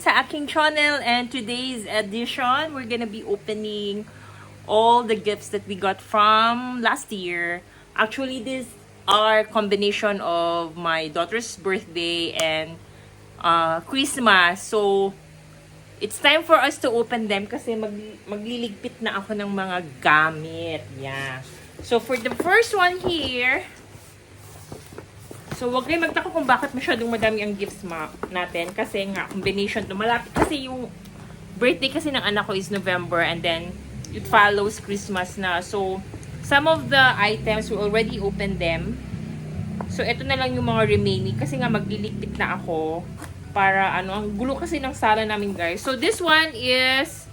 sa aking channel, and today's edition, we're gonna be opening all the gifts that we got from last year. Actually, these are combination of my daughter's birthday and Christmas. So, it's time for us to open them kasi magliligpit na ako ng mga gamit. Yeah. So, for the first one here, so, wag kayo magtaka kung bakit masyadong madami ang gifts natin. Kasi nga, combination to. Malapit kasi yung birthday kasi ng anak ko is November. And then, it follows Christmas na. So, some of the items, we already opened them. So, ito na lang yung mga remaining. Kasi nga, magliligpit na ako. Para, ang gulo kasi ng sala namin, guys. So, this one is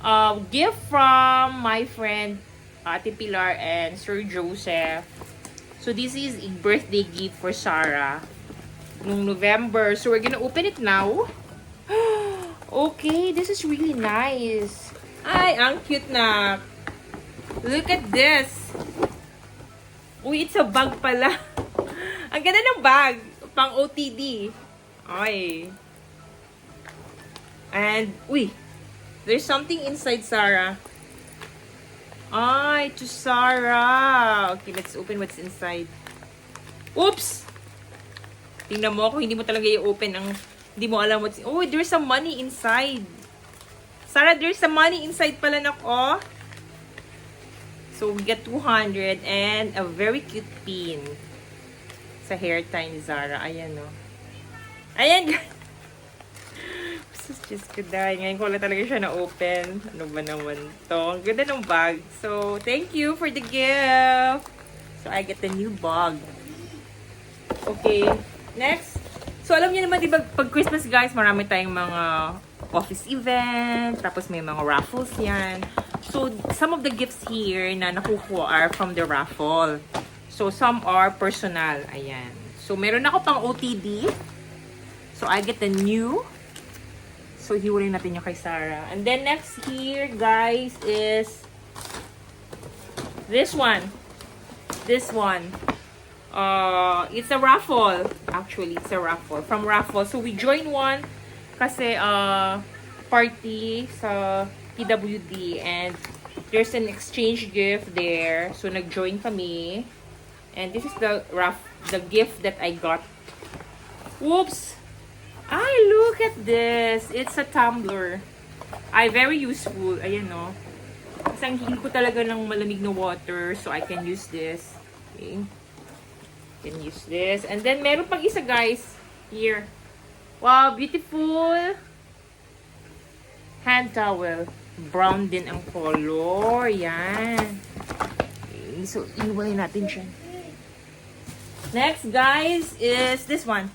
a gift from my friend, Ate Pilar and Sir Joseph. So, this is a birthday gift for Sarah nung November. So, we're gonna open it now. Okay, this is really nice. Ay, ang cute na. Look at this. Uy, it's a bag pala. Ang ganda ng bag. Pang OTD. Ay. And, uy, there's something inside, Sarah. Ay, to Sarah. Okay, let's open what's inside. Oops! Tingnan mo ako, hindi mo talaga i-open ang, hindi mo alam what's, oh, there's some money inside. Sarah, there's some money inside pala na ko. So, we get 200 and a very cute pin sa hair tie ni Zara. Ayan, no. Ayan, guys. Just ko dahil. Ngayon ko lang talaga siya na-open. Ano ba naman to? Ang ganda ng bag. So, thank you for the gift. So, I get the new bag. Okay. Next. So, alam niyo naman, diba, pag Christmas, guys, marami tayong mga office event. Tapos, may mga raffles yan. So, some of the gifts here na nakukuha are from the raffle. So, some are personal. Ayan. So, meron ako pang OTD. So, I get the new. So, hiwalay natin yung kay Sarah. And then, next here, guys, is this one. This one. It's a raffle. Actually, it's a raffle. From raffle. So, we joined one kasi party sa PWD. And there's an exchange gift there. So, nag-join kami. And this is the gift that I got. Whoops! Ay, look at this. It's a tumbler. Ay, very useful. Ayan, no. Kasi ang hilig ko talaga ng malamig na water. So, I can use this. Okay. Can use this. And then, meron pang isa, guys. Here. Wow, beautiful. Hand towel. Brown din ang color. Yan. Okay. So, iwalay natin siya. Next, guys, is this one.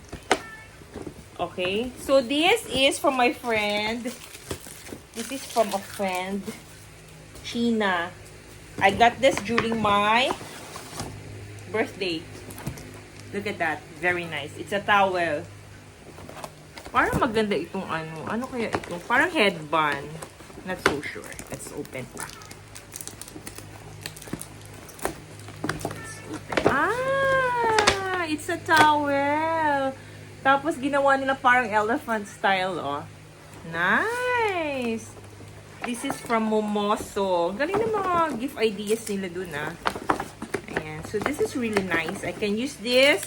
Okay, so this is from my friend. This is from a friend, China. I got this during my birthday. Look at that, very nice. It's a towel. Parang maganda itong ano. Ano kaya ito? Parang headband. Not so sure. Let's open pa. Let's open. Ah, it's a towel. Tapos, ginawa nila parang elephant style, oh. Nice! This is from Momoso. Galing na mga gift ideas nila dun, ah. Ayan. So, this is really nice. I can use this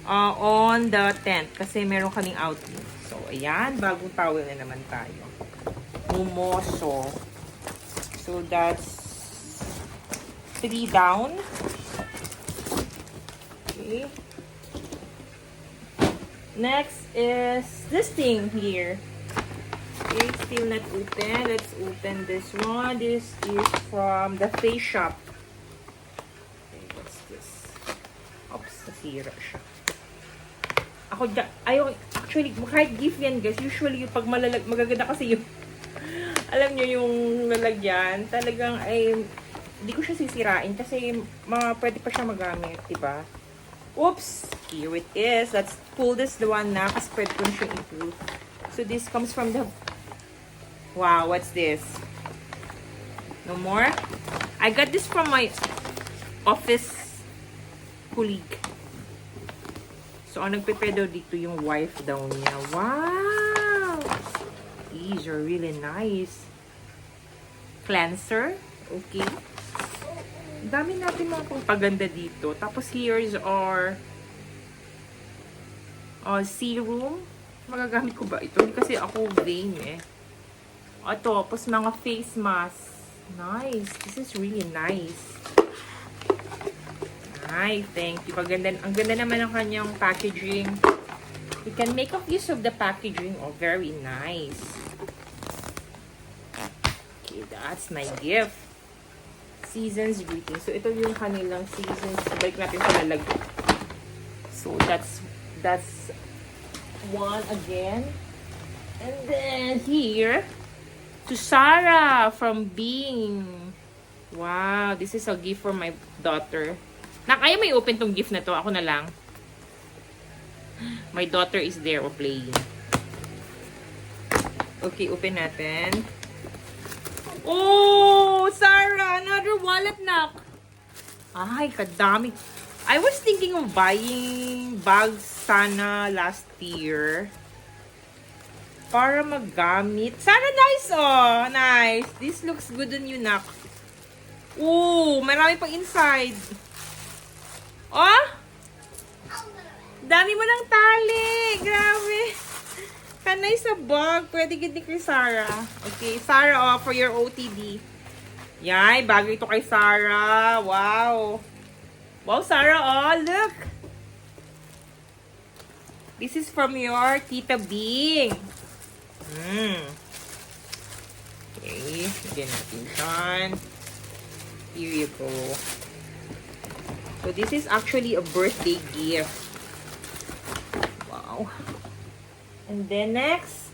on the tent kasi meron kaming outing. So, ayan. Bagong towel na naman tayo. Momoso. So, that's 3 down. Okay. Next is this thing here. Okay, still not open. Let's open this one. This is from the Face Shop. Okay, what's this? Oops, nasira siya. Actually, kahit gift yan, guys. Usually, pag magaganda kasi yung, alam nyo yung lalagyan, talagang hindi ko siya sisirain kasi pwede pa siya magamit, diba? Oops! Here it is. Let's pull this the one na kasi pwede ko na siya i-pull. So, this comes from the... Wow, what's this? No more? I got this from my office colleague. So, ang nagprepare daw dito yung wife daw niya. Wow! These are really nice. Cleanser. Okay. Dami natin mga pagpaganda dito. Tapos here's our serum. Magagamit ko ba ito? Hindi kasi ako vain eh. Ito, tapos mga face mask. Nice. This is really nice. Ay, thank you. Ang ganda naman ng kanyang packaging. You can make up use of the packaging. Oh, very nice. Okay, that's my gift. Season's greeting. So, ito yung kanilang seasons. Balik natin sa lalagyan. So, that's one again. And then, here, to Sarah from Bing. Wow, this is a gift for my daughter. Kaya may open tong gift na to. Ako na lang. My daughter is there playing. Okay, open natin. Oh, Sarah, another wallet knock. Ay, kadami. I was thinking of buying bags sana last year. Para magamit. Sarah, nice oh. Nice. This looks good on you, nak. Oh, marami pang inside. Oh! Dami mo ng tali. Grabe. Kanay sa bag. Pwede gini kay Sarah. Okay, Sarah, for your OTD. Yay, bagay ito kay Sarah. Wow. Wow, Sarah, look. This is from your Tita Bing. Okay, again natin dyan. Here you go. So, this is actually a birthday gift. Wow. And then next,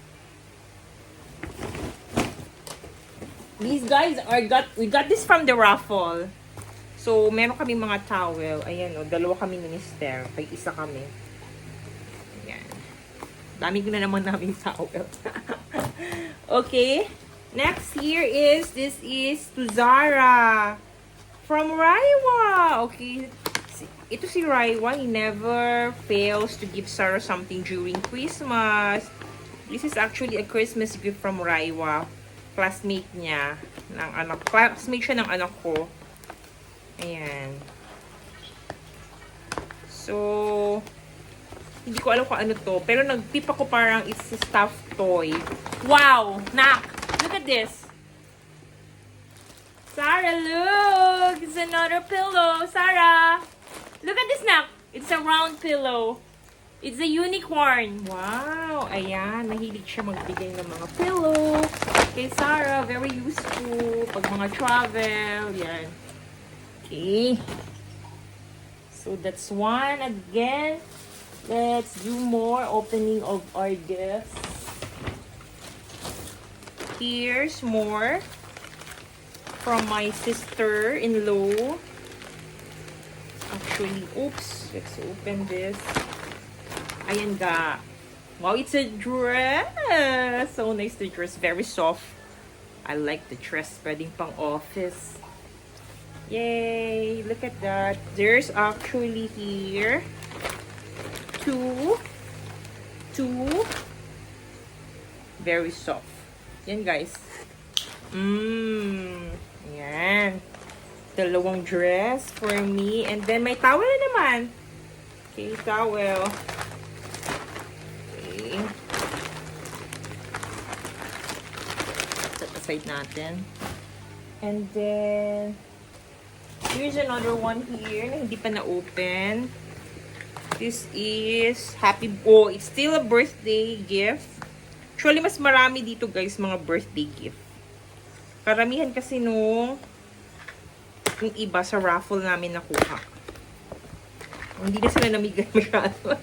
these guys we got this from the raffle. So, meron kami mga towel. Ayan o, dalawa kami ni Mister. Kay isa kami. Ayan. Dami ko na naman namin towel. Okay. Next here this is to Zara. From Raiwa. Okay. Ito si Raiwa, he never fails to give Sarah something during Christmas. This is actually a Christmas gift from Raiwa. Classmate niya. Classmate siya ng anak ko. Ayan. So, hindi ko alam kung ano to. Pero nag-tip ako parang it's a stuffed toy. Wow! Nak! Look at this. Sarah, look! It's another pillow. Sarah! Look at this, Nak. It's a round pillow. It's a unicorn. Wow. Ayan. Mahilig siya magbigay ng mga pillow. Kay Sarah, very useful. Pag mga travel. Yan. Okay. So, that's one. Again, let's do more opening of our gifts. Here's more from my sister-in-law. Actually, oops. Let's open this. Ayan ga. Wow, it's a dress. So nice the dress. Very soft. I like the dress. Pwedeng pang office. Yay! Look at that. There's actually here two. Very soft. Yan guys. Yan. Dalawang dress for me. And then, may towel na naman. Okay, towel. Okay. Set aside natin. And then, here's another one here na hindi pa na-open. This is it's still a birthday gift. Actually, mas marami dito guys, mga birthday gift. Karamihan kasi yung iba sa raffle namin nakuha. Hindi na sila namigay masyado.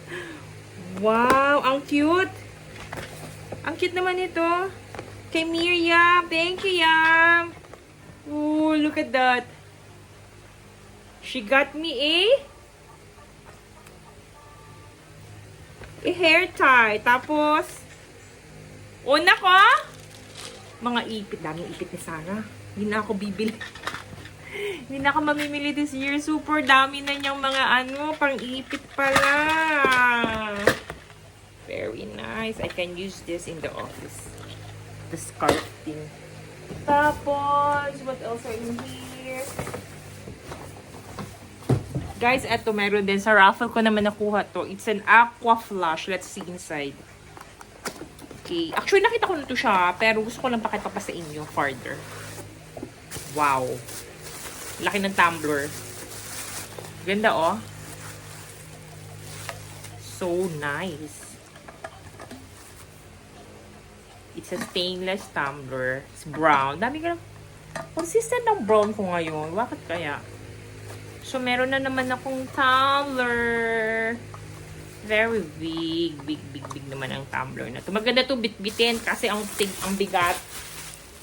Wow, ang cute. Ang cute naman ito. Kay Miriam. Thank you, Yam. Oh, look at that. She got me a hair tie. Tapos, nako, mga ipit. Daming ipit ni Sarah. Hindi na ako bibili. Hindi na ako mamimili this year. Super dami na niyang mga pang-ipit pala. Very nice. I can use this in the office. the scarf thing. Tapos, what else are in here? Guys, eto, meron din. Sa raffle ko naman nakuha to. It's an aqua flush. Let's see inside. Okay. Actually, nakita ko na to siya. Pero gusto ko lang pakita pa sa inyo farther. Wow. Laki ng tumbler. Ganda, oh. So nice. It's a stainless tumbler. It's brown. Dami ka lang. Consistent ang brown ko ngayon. Bakit kaya? So, meron na naman akong tumbler. Very big. Big naman ang tumbler na to. Maganda to bitbitin kasi ang bigat.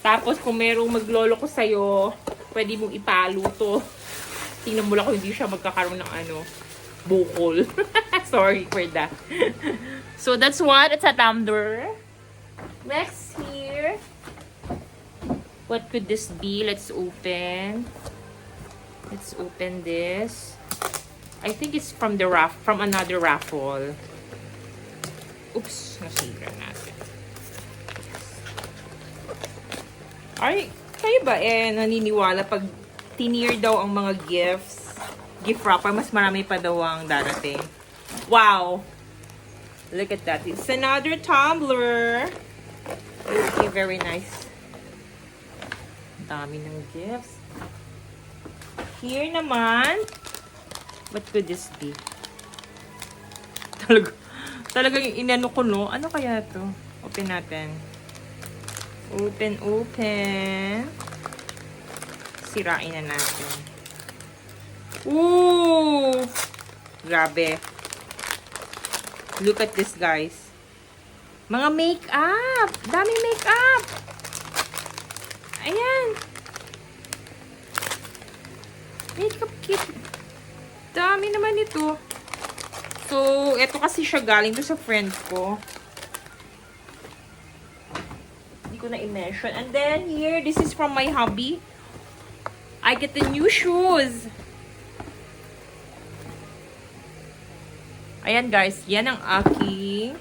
Tapos, kung merong maglolo ko sa'yo, pwede mong ipalo to. Tingnan mo lang kung hindi siya magkakaroon ng bukol. Sorry for that. So, that's what. It's a tumbler. Next here. What could this be? Let's open. Let's open this. I think it's from another raffle. Oops, nasira natin. Ay, kayo ba naniniwala pag tinear daw ang mga gift wrapper, mas marami pa daw ang darating. Wow! Look at that. It's another tumbler. Okay, very nice. Dami ng gifts. Here naman, what could this be? Talagang inano ko, no? Ano kaya to? Open natin. Open. Sirain na natin. Ooh! Grabe. Look at this, guys. Mga makeup! Daming makeup! Ayan! Makeup kit. Dami naman ito. So, ito kasi siya galing to sa friend ko. Hindi ko na i-mention. And then, here, this is from my hubby. I get the new shoes. Ayan, guys. Yan ang aking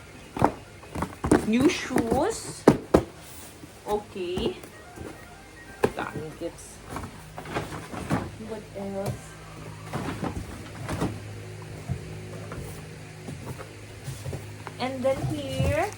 new shoes. Okay. Daming gifts. What else? And then here,